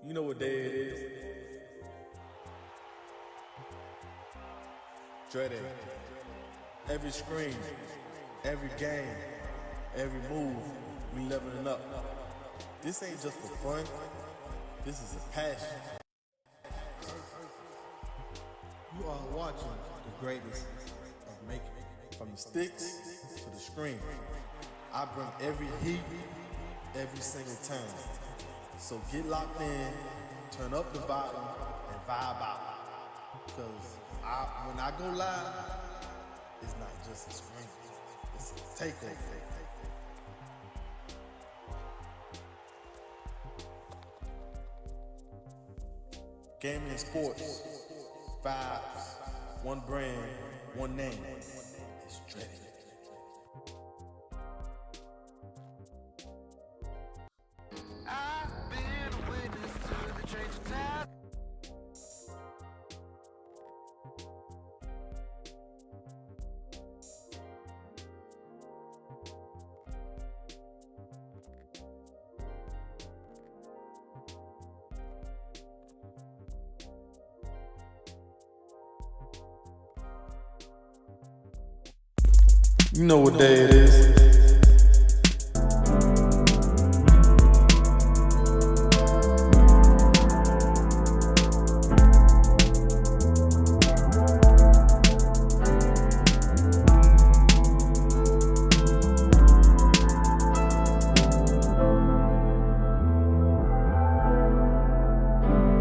You know what day it is. Dreaded. Every screen, every game, every move, we leveling up. This ain't just for fun. This is a passion. You are watching the greatest of making. From the sticks to the screen. I bring every heat, every single time. So get locked in, turn up the volume, and vibe out. Because when I go live, it's not just a screen, it's a takeover. Gaming and sports, vibes, one brand, one name. It's Dreaded. I've been a witness to the change of time. You know what day it is.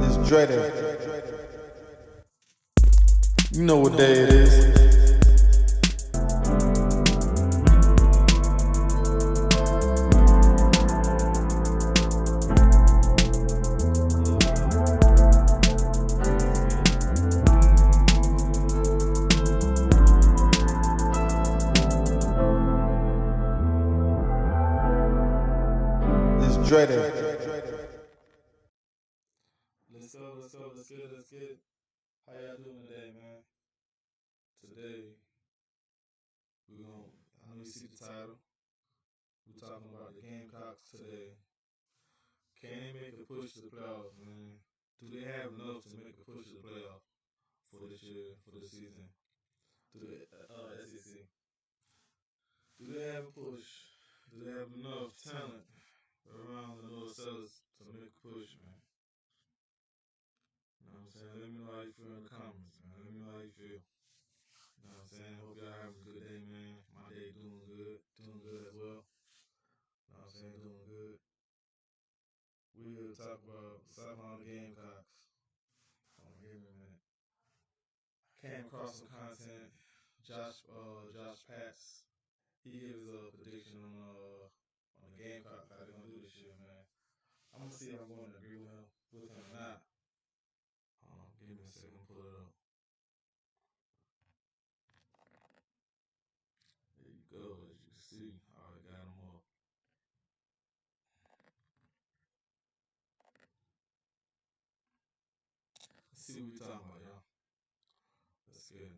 It's Dreaded. You know what day it is. It's Dreaded. Let's get. How y'all doing today, man? Today, I know you see the title. We're talking about the Gamecocks today. Can they make a push to the playoffs, man? Do they have enough to make a push to the playoffs for this year, for this season? Do they, SEC? Do they have a push? Do they have enough talent around the North South to make a push, man? You know what I'm saying? Let me know how you feel in the comments, man. Let me know how you feel. You know what I'm saying? Hope y'all having a good day, man. My day doing good. Doing good as well. You know what I'm saying? Doing good. We're here to talk about South Carolina Gamecocks. Hold on, give me a minute. Came across some content. Josh Pats. He gave us a prediction on the Gamecocks, how they're gonna do this year, man. I'm gonna see if I'm going to agree with him or not. Hold on, give me a second, pull it up. There you go, as you can see. I already got him up. Let's see what we talking about, y'all. Let's get it.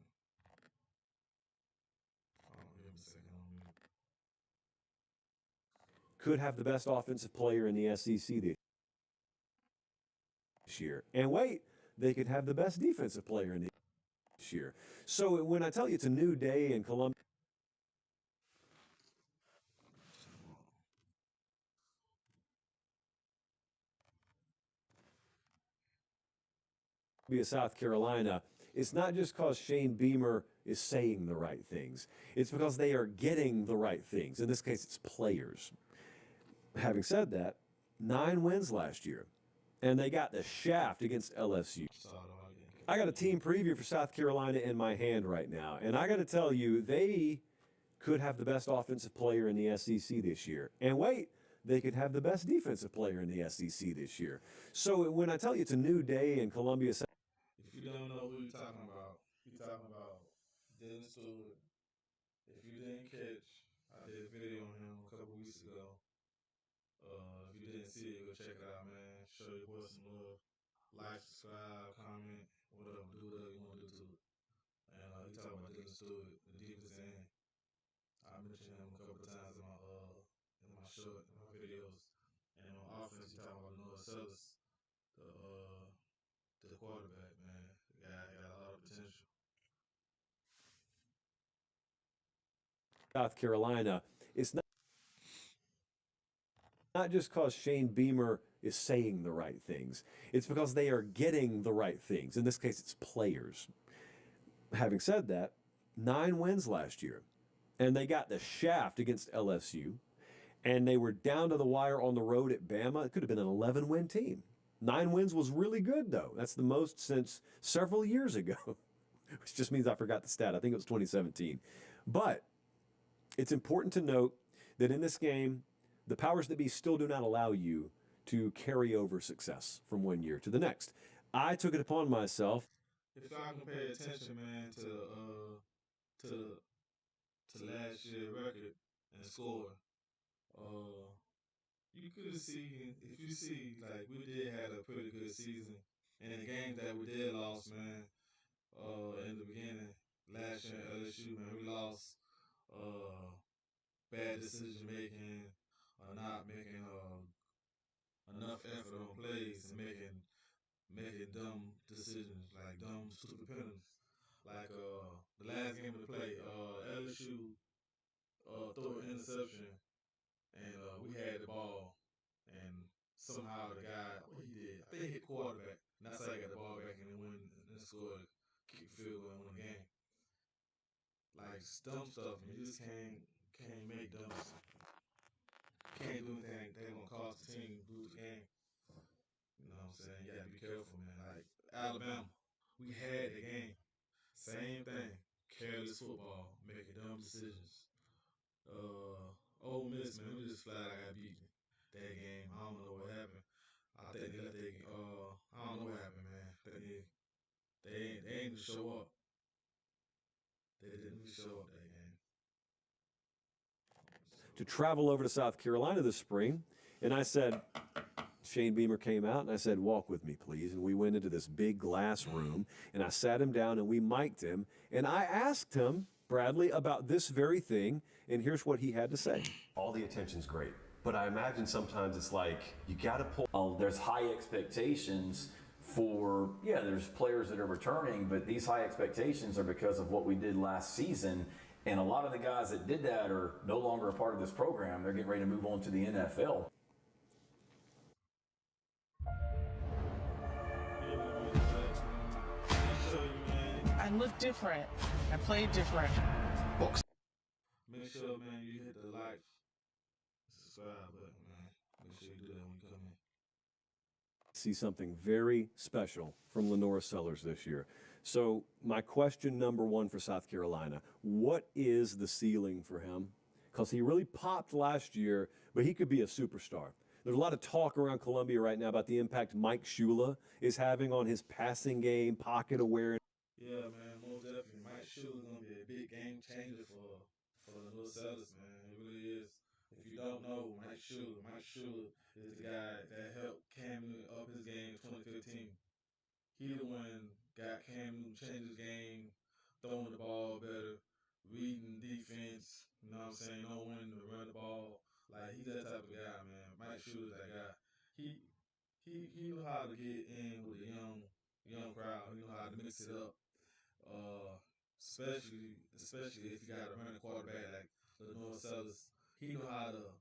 Hold on, give me a second on mute. Could have the best offensive player in the SEC this year. And wait, they could have the best defensive player in this year. So when I tell you it's a new day in Columbia, South Carolina, it's not just because Shane Beamer is saying the right things. It's because they are getting the right things. In this case, it's players. Having said that, 9 wins last year, and they got the shaft against LSU. I got a team preview for South Carolina in my hand right now, and I got to tell you, they could have the best offensive player in the SEC this year. And wait, they could have the best defensive player in the SEC this year. So when I tell you it's a new day in Columbia, If you don't know who you're talking about Dylan Stewart. If you didn't catch, I did a video on him a couple weeks ago. If you didn't see it, go check it out, man. Show your boy some love. Like, subscribe, comment, whatever. Do whatever you want to do to it. And he talking about Dylan Stewart, the defense end. I mentioned him a couple of times in my videos. And on offense, he talking about Noah Sellers. the quarterback, man. The guy got a lot of potential. South Carolina, it's not just because Shane Beamer is saying the right things. It's because they are getting the right things. In this case, it's players. Having said that, 9 wins last year, and they got the shaft against LSU, and they were down to the wire on the road at Bama. It could have been an 11-win team. 9 wins was really good, though. That's the most since several years ago, which just means I forgot the stat. I think it was 2017. But it's important to note that in this game, the powers that be still do not allow you to carry over success from one year to the next. I took it upon myself. If y'all can pay attention, man, to to last year's record and score, uh, you could see if you see like we did had a pretty good season, and the games that we did lost, man. In the beginning last year at LSU, man, we lost. Bad decision making, not making enough effort on plays, and making dumb decisions, like dumb, stupid penalties. Like the last game of the play, LSU threw an interception, and we had the ball, and somehow the guy, what he did, I think he hit the quarterback, and that's how he got the ball back and then win and scored, kick the field goal and win the game. Like dumb stuff, man. You just can't make dumb stuff. Can't do anything they gonna cost the team lose the game. You know what I'm saying? You gotta be careful, man. Like Alabama, we had the game. Same thing. Careless football, making dumb decisions. Ole Miss, man, we just flat out got beaten that game. I don't know what happened. I think they let they I don't know what happened, man. They ain't show up. They didn't even show up that game. To travel over to South Carolina this spring, and I said, Shane Beamer came out and I said, walk with me, please. And we went into this big glass room and I sat him down and we mic'd him. And I asked him, Bradley, about this very thing. And here's what he had to say. All the attention's great, but I imagine sometimes it's like you got to pull. Oh, there's high expectations for, yeah, there's players that are returning, but these high expectations are because of what we did last season. And a lot of the guys that did that are no longer a part of this program. They're getting ready to move on to the NFL. I look different. I play different. Make sure, man, you hit the like, subscribe button, man. Make sure you do that when you come in. See something very special from Lenora Sellers this year. So my question number one for South Carolina, what is the ceiling for him? Because he really popped last year, but he could be a superstar. There's a lot of talk around Columbia right now about the impact Mike Shula is having on his passing game, pocket awareness. Yeah, man, most definitely. Mike Shula's gonna be a big game changer for the little sellers, man. It really is. If you don't know Mike Shula is the guy that helped Cam Newton up his game in 2015. He the one got Cam Newton change his game, throwing the ball better, reading defense. You know what I'm saying? Knowing when to run the ball. Like he's that type of guy, man. Mike Shula's that guy. He he know how to get in with the young crowd. He know how to mix it up. Uh, especially if you got a running quarterback like Lenore Sellers. He know how to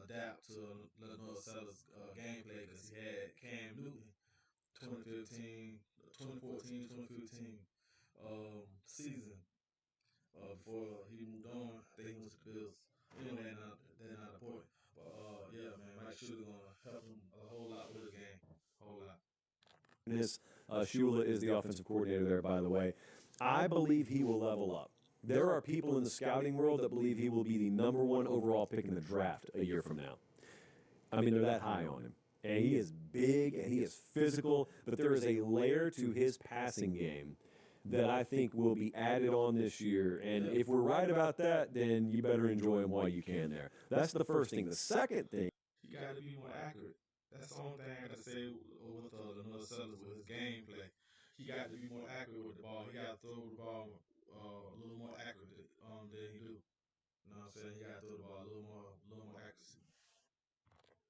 adapt to Lenore Sellers' gameplay because he had Cam Newton 2015, 2014, 2015 season before he moved on. I think he went to the Bills. Anyway, they're not important. But yeah, man, Mike Shula gonna help him a whole lot with his game, a whole lot. Shula is the offensive coordinator there, by the way. I believe he will level up. There are people in the scouting world that believe he will be the number one overall pick in the draft a year from now. I mean, they're that high on him. And he is big and he is physical, but there is a layer to his passing game that I think will be added on this year. And if we're right about that, then you better enjoy him while you can there. That's the first thing. The second thing, he got to be more accurate. That's the only thing I got to say with Lenore Sellers with his gameplay. He got to be more accurate with the ball. He got to throw the ball a little more accurate than he do. You know what I'm saying? He got to throw the ball a little more accuracy.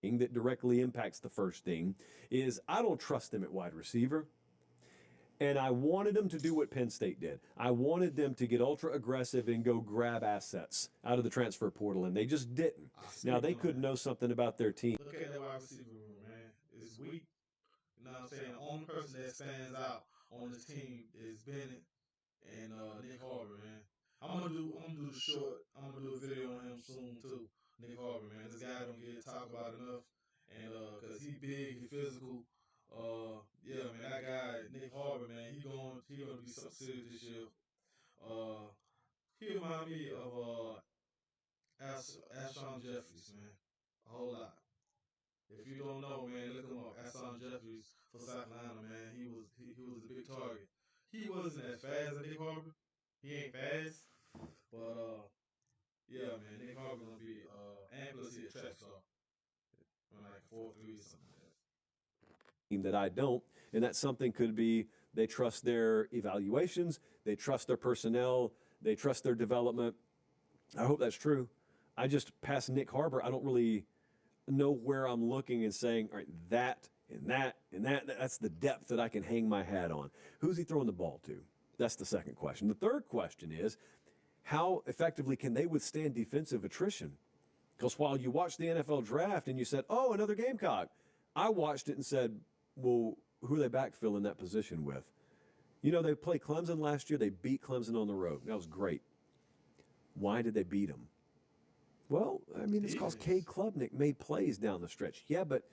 that directly impacts the first thing is I don't trust them at wide receiver. And I wanted them to do what Penn State did. I wanted them to get ultra aggressive and go grab assets out of the transfer portal, and they just didn't. Now, they could know something about their team. Look at that wide receiver room, man. It's weak. You know what I'm saying? The only person that stands out on this team is Bennett and Nick Harbor, man. I'm gonna do the short. I'm gonna do a video on him soon too. Nick Harbor, man. This guy don't get talked about enough, and cause he big, he physical. Yeah, man. That guy Nick Harbor, man. He gonna be something serious this year. Uh, he remind me of Ashon Jeffries, man. A whole lot. If you don't know, man, look him up. Ashon Jeffries for South Carolina, man. He was a big target. He wasn't as fast as Nick Harbor. He ain't fast, but yeah, man, Nick Harbor gonna be and plus he a track star, like 4.3 something like that. That I don't, and that something could be they trust their evaluations, they trust their personnel, they trust their development. I hope that's true. I just past Nick Harbor, I don't really know where I'm looking and saying, all right, that and that and that. That's the depth that I can hang my hat on. Who's he throwing the ball to? That's the second question. The third question is, how effectively can they withstand defensive attrition? Because while you watched the NFL draft and you said, oh, another Gamecock, I watched it and said, well, who are they backfilling that position with? You know, they played Clemson last year. They beat Clemson on the road. That was great. Why did they beat them? Well, I mean, it's because Cade Klubnik made plays down the stretch. Yeah, but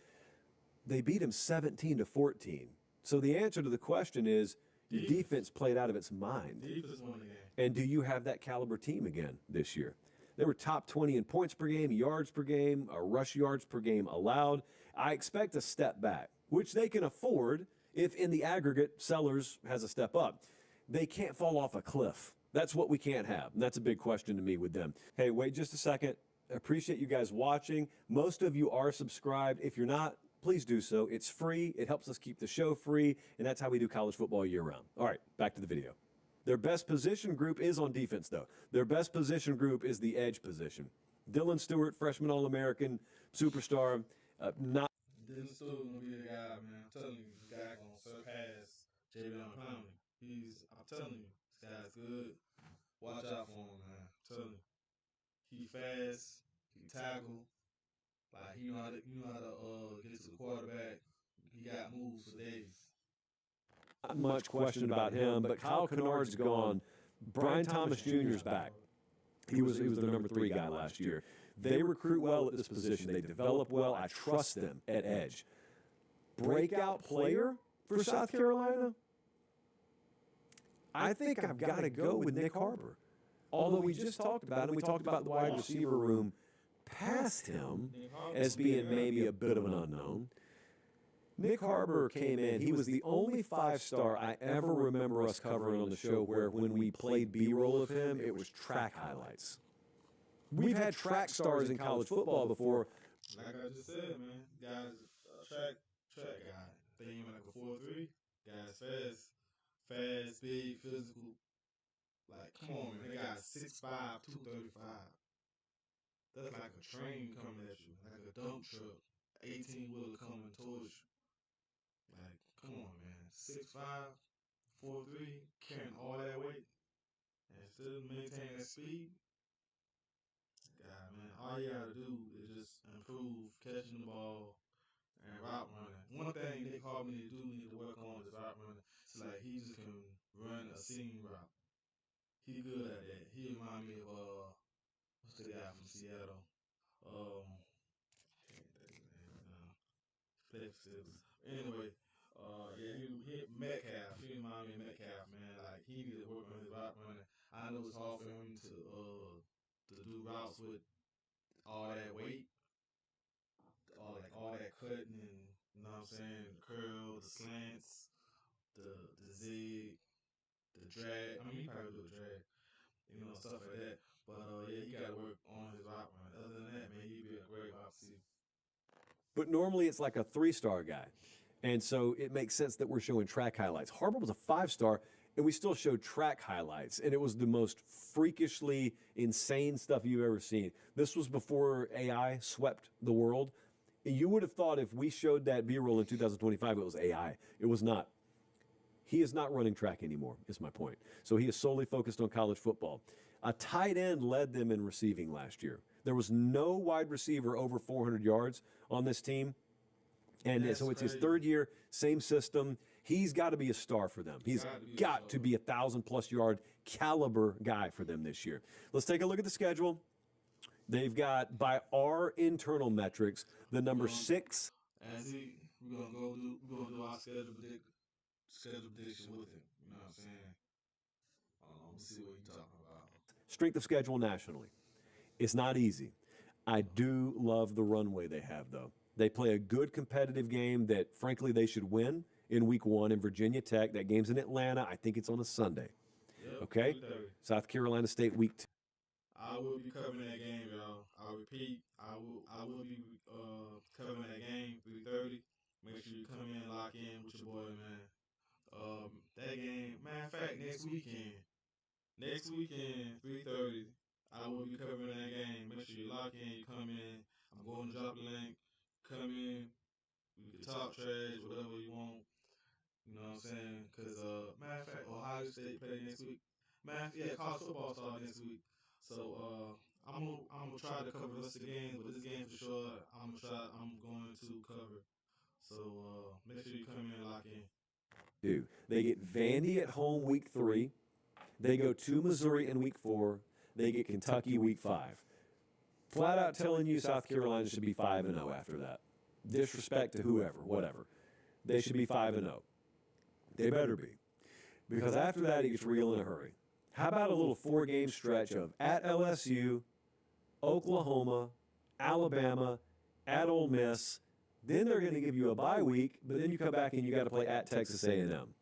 they beat him 17-14. So the answer to the question is your defense played out of its mind. Defense won the game. And do you have that caliber team again this year? They were top 20 in points per game, yards per game, rush yards per game allowed. I expect a step back, which they can afford if in the aggregate Sellers has a step up. They can't fall off a cliff. That's what we can't have. And that's a big question to me with them. Hey, wait just a second. I appreciate you guys watching. Most of you are subscribed. If you're not, please do so. It's free. It helps us keep the show free. And that's how we do college football year round. All right, back to the video. Their best position group is on defense, though. Their best position group is the edge position. Dylan Stewart, freshman All-American, superstar, not. Dylan Stewart gonna be the guy, man. I'm telling you, this guy gonna surpass Javion Clowney. I'm telling you, this guy's good. Watch out for him, man. I'm telling you, he fast, he tackle, like he know how to get to the quarterback. He got moves for days. Not much question about him, but Kyle Kennard's gone. Brian Thomas Jr.'s back. He was their number 3 guy last year. They recruit well at this position. They develop well. I trust them at edge. Breakout player for South Carolina? I think I've got to go with Nick Harbor. Although we just talked about him, we talked about the wide receiver room past him as being maybe a bit of an unknown. Nick Harbor came in. He was the only 5-star I ever remember us covering on the show where when we played B-roll of him, it was track highlights. We've had track stars in college football before. Like I just said, man, guys, track guy. They ain't like a 4.3. Guys fast, big, physical. Like, come on, man. They got 6'5", 235. That's like a train coming at you, like a dump truck, 18-wheeler coming towards you. Like, come on, man. 6'5", 4'3", carrying all that weight, and still maintain that speed. God, man, all you gotta do is just improve catching the ball and route running. One thing Nick Harbor need to work on is route running. It's like he just can run a seam route. He good at that. He remind me of what's the guy from Seattle? Can't think of his name right now. Anyway, yeah, he hit Metcalf. He remind me of Metcalf, man. Like he need to work on his route running. I know it's hard for him to do routes with all that weight, all that cutting, and you know what I'm saying, the curl, the slants, the zig, the drag. I mean, he probably do a drag, you know, stuff like that. But yeah, he got to work on his route running. Other than that, man, he'd be a great wide receiver. But normally it's like a 3-star guy. And so it makes sense that we're showing track highlights. Harbor was a 5-star, and we still showed track highlights. And it was the most freakishly insane stuff you've ever seen. This was before AI swept the world. You would have thought if we showed that B-roll in 2025, it was AI. It was not. He is not running track anymore, is my point. So he is solely focused on college football. A tight end led them in receiving last year. There was no wide receiver over 400 yards on this team. And That's so it's his crazy. third year, same system. He's got to be a star for them. He's got to be a 1,000+ yard caliber guy for them this year. Let's take a look at the schedule. They've got, by our internal metrics, the number 6. We're gonna do our schedule prediction with him. You know what I'm saying? We'll see what he's talking about. Strength of schedule nationally. It's not easy. I do love the runway they have, though. They play a good competitive game that, frankly, they should win in week 1 in Virginia Tech. That game's in Atlanta. I think it's on a Sunday. Yep, Okay? 3:30. South Carolina State week 2. I will be covering that game, y'all. I repeat, I will be covering that game 3:30. Make sure you come in, lock in with your boy, man. That game, matter of fact, next weekend, 3:30, I will be covering that game. Make sure you lock in, you come in. I'm going to drop the link. Come in. We can talk trash, whatever you want. You know what I'm saying? Because, matter of fact, Ohio State play next week. College football starts next week. So, I'm gonna try to cover the rest of the games, but this game for sure, I'm going to cover. So, make sure you come in and lock in. They get Vandy at home week 3. They go to Missouri in week 4. They get Kentucky week 5. Flat out telling you South Carolina should be 5-0 after that. Disrespect to whoever, whatever. They should be 5-0. They better be. Because after that, it gets real in a hurry. How about a little 4-game stretch of at LSU, Oklahoma, Alabama, at Ole Miss. Then they're going to give you a bye week, but then you come back and you got to play at Texas A&M.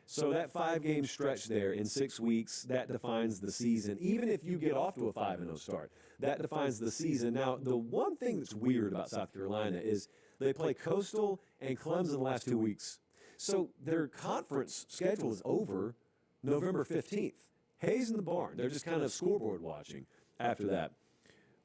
So that 5-game stretch there in 6 weeks, that defines the season. Even if you get off to a 5-0 start, that defines the season. Now, the one thing that's weird about South Carolina is they play Coastal and Clemson the last 2 weeks. So their conference schedule is over November 15th. Hayes in the barn. They're just kind of scoreboard watching after that.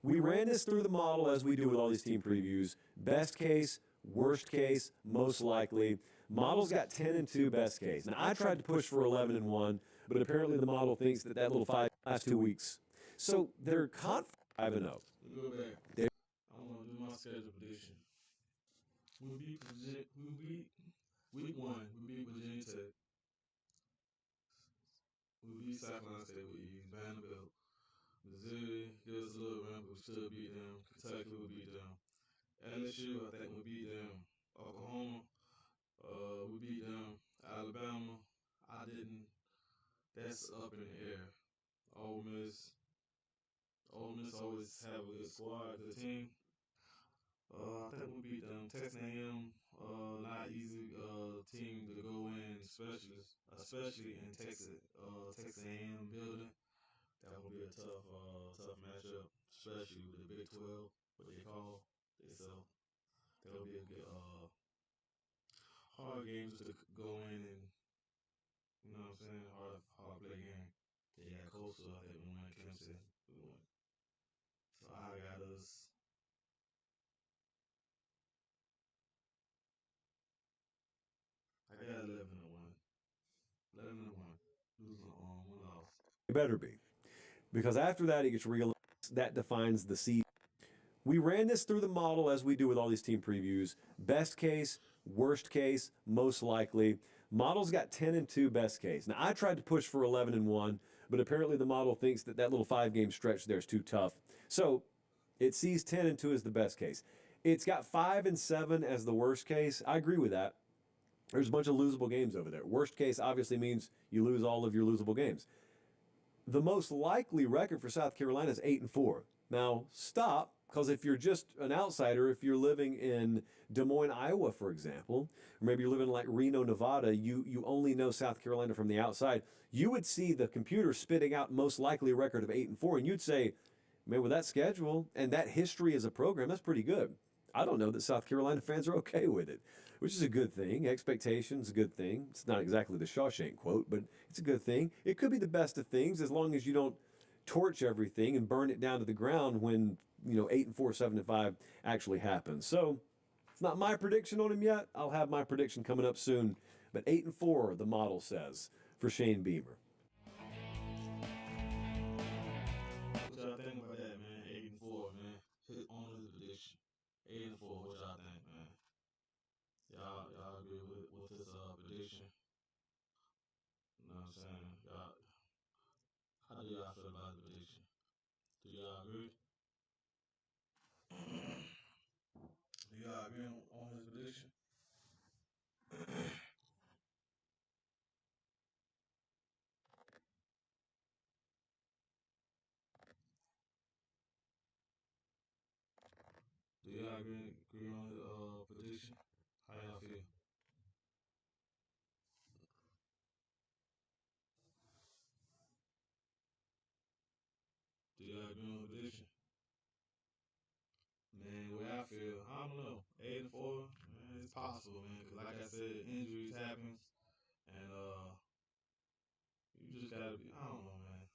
We ran this through the model as we do with all these team previews. Best case, worst case, most likely. Model's got 10-2 best case. Now, I tried to push for 11-1, but apparently the model thinks that little 5 last 2 weeks. So they're confident 5-0. Go back. I'm gonna do my schedule prediction. We beat week 1. We beat Virginia Tech. We beat South Carolina State with ease. Vanderbilt. Missouri, give us a little run, but we still beat them. Kentucky, we beat them. LSU, I think we beat them. Oklahoma, we beat them. Alabama, I didn't. That's up in the air. Ole Miss always have a good squad, good team. I think we beat them. Texas A&M, not easy team to go in, especially in Texas A&M building. That will be a tough matchup, especially with the Big 12, what they call itself. That will be a good hard game just to go in and, you know what I'm saying, hard play game. They got Coastal, I think we won. Clemson, we won. So I got us. I got 11-1. 11-1. Losing on 1 loss. It better be. Because after that, it gets real. That defines the season. We ran this through the model as we do with all these team previews. Best case, worst case, most likely. Model's got 10-2 best case. Now, I tried to push for 11-1, but apparently the model thinks that little 5-game stretch there is too tough. So it sees 10-2 as the best case. It's got 5-7 as the worst case. I agree with that. There's a bunch of losable games over there. Worst case obviously means you lose all of your losable games. The most likely record for South Carolina is 8-4. Now, stop, because if you're just an outsider, if you're living in Des Moines, Iowa, for example, or maybe you're living in like Reno, Nevada, you only know South Carolina from the outside, you would see the computer spitting out most likely a record of 8-4, and you'd say, man, with that schedule and that history as a program, that's pretty good. I don't know that South Carolina fans are okay with it, which is a good thing. Expectation's a good thing. It's not exactly the Shawshank quote, but it's a good thing. It could be the best of things as long as you don't torch everything and burn it down to the ground when 8-4, 7-5 actually happens. So It's not my prediction on him yet. I'll have my prediction coming up soon. But 8-4, the model says, for Shane Beamer. What y'all think about that, man? 8-4, man. Hit on his prediction. 8-4. What y'all think, man? Y'all agree with his prediction? You know what I'm saying? Y'all, how do y'all feel about the prediction? Do y'all agree? Do y'all agree on his prediction? Do y'all agree on his prediction? How y'all feel? Do y'all agree on the prediction? Man, the way I feel, I don't know. 8-4, man, it's possible, man. Cause like I said, injuries happens, and you just gotta be. I don't know, man.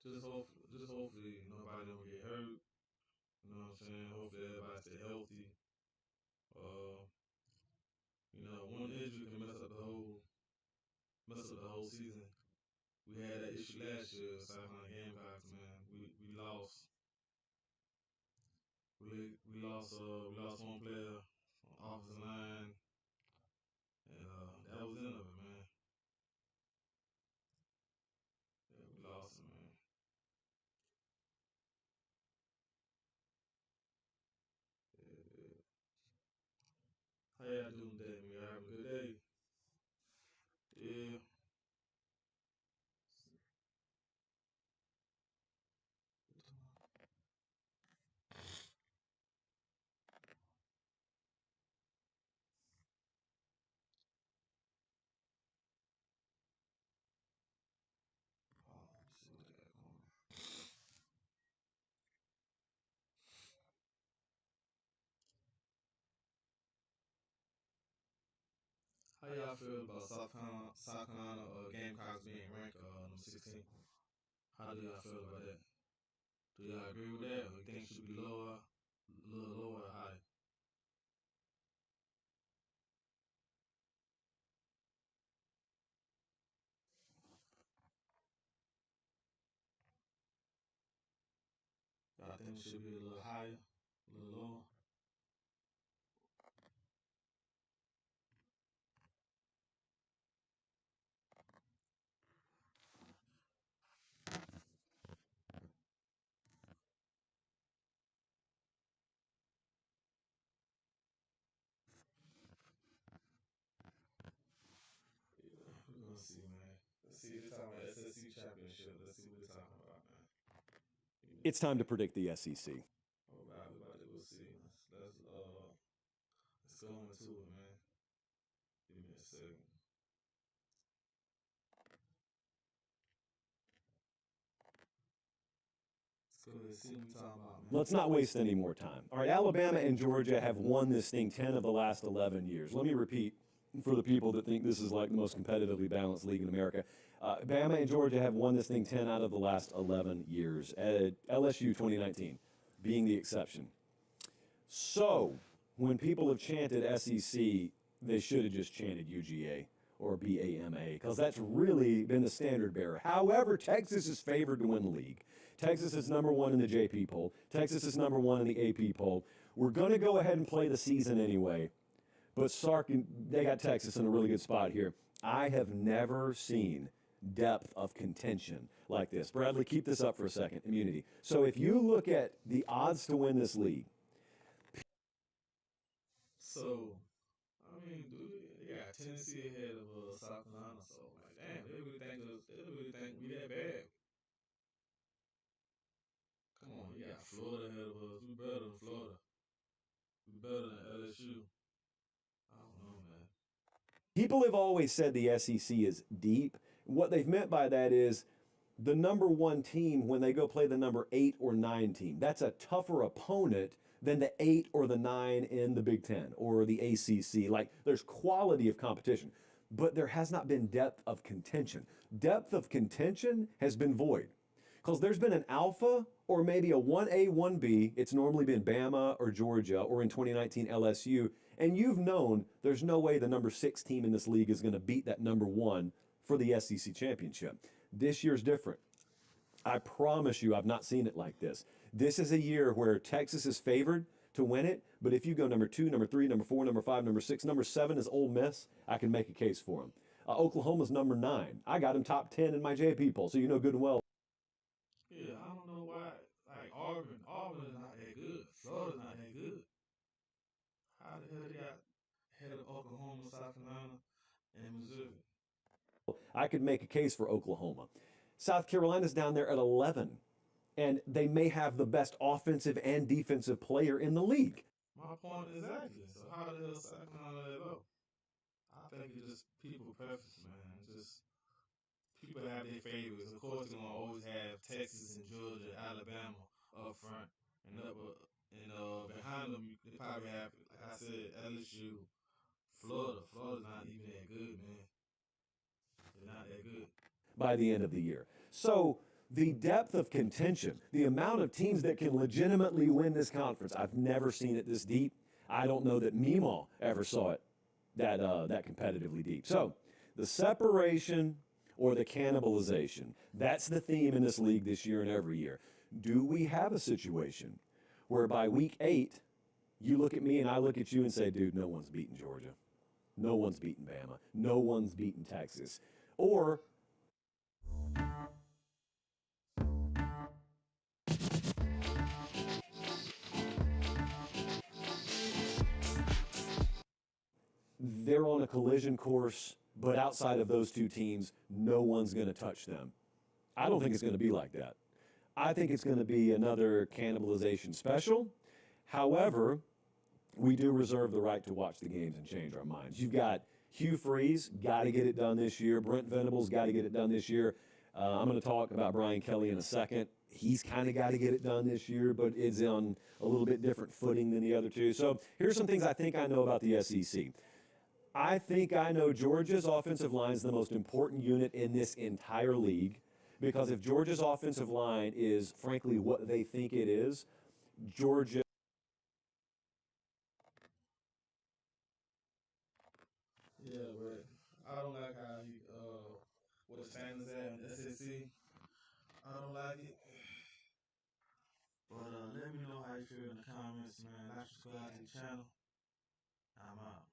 Just hopefully nobody don't get hurt. You know what I'm saying? Hopefully everybody stay healthy. Uh, one injury can mess up the whole season. We had that issue last year, South Carolina Gamecocks, man. We lost. We lost one player on offensive line, and that was the end of it, man. Yeah, we lost him, man. Yeah, yeah. How y'all doing today, man? Y'all having a good day? Yeah. Oh, let's see what they got going. How y'all feel about South Carolina Gamecocks being ranked number 16? How do y'all feel about that? Do y'all agree with that, or you think it should be lower, a little lower, or higher? Y'all think it should be a little higher, a little lower? Yeah, we're gonna see, man. Let's see. They're talking about SSC championship. Let's see what they're talking about, man. It's time to predict the SEC. All right, we're about to go see. Let's go into it, man. Give me a second. Let's go ahead and see what we're talking about, man. Let's not waste any more time. All right, Alabama and Georgia have won this thing 10 of the last 11 years. Let me repeat for the people that think this is like the most competitively balanced league in America. Bama and Georgia have won this thing 10 out of the last 11 years. LSU 2019 being the exception. So, when people have chanted SEC, they should have just chanted UGA or BAMA because that's really been the standard bearer. However, Texas is favored to win the league. Texas is number one in the JP poll. Texas is number one in the AP poll. We're going to go ahead and play the season anyway. But Sark, they got Texas in a really good spot here. I have never seen depth of contention like this. Bradley, keep this up for a second. Immunity. So if you look at the odds to win this league, So, I mean, dude, they got Tennessee ahead of South Carolina. So, like, damn, they really think we that bad. Come on, you got Florida ahead of us. We better than Florida. We better than LSU. I don't know, man. people have always said the SEC is deep. What they've meant by that is the number one team when they go play the number 8 or 9 team. That's a tougher opponent than the 8 or the 9 in the Big Ten or the ACC. Like, there's quality of competition, but there has not been depth of contention. Depth of contention has been void. Because there's been an alpha or maybe a 1A, 1B. It's normally been Bama or Georgia or in 2019 LSU. And you've known there's no way the number 6 team in this league is going to beat that number 1 for the SEC championship. This year's different. I promise you, I've not seen it like this. This is a year where Texas is favored to win it, but if you go number 2, number 3, number 4, number 5, number 6, number 7 is Ole Miss, I can make a case for them. Oklahoma's number 9. I got him top 10 in my JP poll, so you know good and well. Yeah, I don't know why. Like Auburn is not that good. Florida's not that good. How the hell they got ahead of Oklahoma, South Carolina, and Missouri? I could make a case for Oklahoma. South Carolina's down there at 11, and they may have the best offensive and defensive player in the league. My point exactly. So how the hell South Carolina that low? I think it's just people preference, man. Just people have their favorites. Of course, they're gonna always have Texas and Georgia, Alabama up front, and behind them they probably have, like I said, LSU, Florida. Florida's not even that good, man. They're not that good. By the end of the year. So the depth of contention, the amount of teams that can legitimately win this conference, I've never seen it this deep. I don't know that Meemaw ever saw it that competitively deep. So the separation or the cannibalization, that's the theme in this league this year and every year. Do we have a situation where by week 8, you look at me and I look at you and say, dude, no one's beating Georgia. No one's beating Bama. No one's beating Texas. Or they're on a collision course, but outside of those 2 teams, no one's going to touch them. I don't think it's going to be like that. I think it's going to be another cannibalization special. However, we do reserve the right to watch the games and change our minds. You've got Hugh Freeze, got to get it done this year. Brent Venables, got to get it done this year. I'm going to talk about Brian Kelly in a second. He's kind of got to get it done this year, but is on a little bit different footing than the other 2. So here's some things I think I know about the SEC. I think I know Georgia's offensive line is the most important unit in this entire league, because if Georgia's offensive line is, frankly, what they think it is, Georgia. Yeah, but I don't like how he what the standards at in the SEC. I don't like it. But let me know how you feel in the comments, man. Like, subscribe to the channel. I'm out.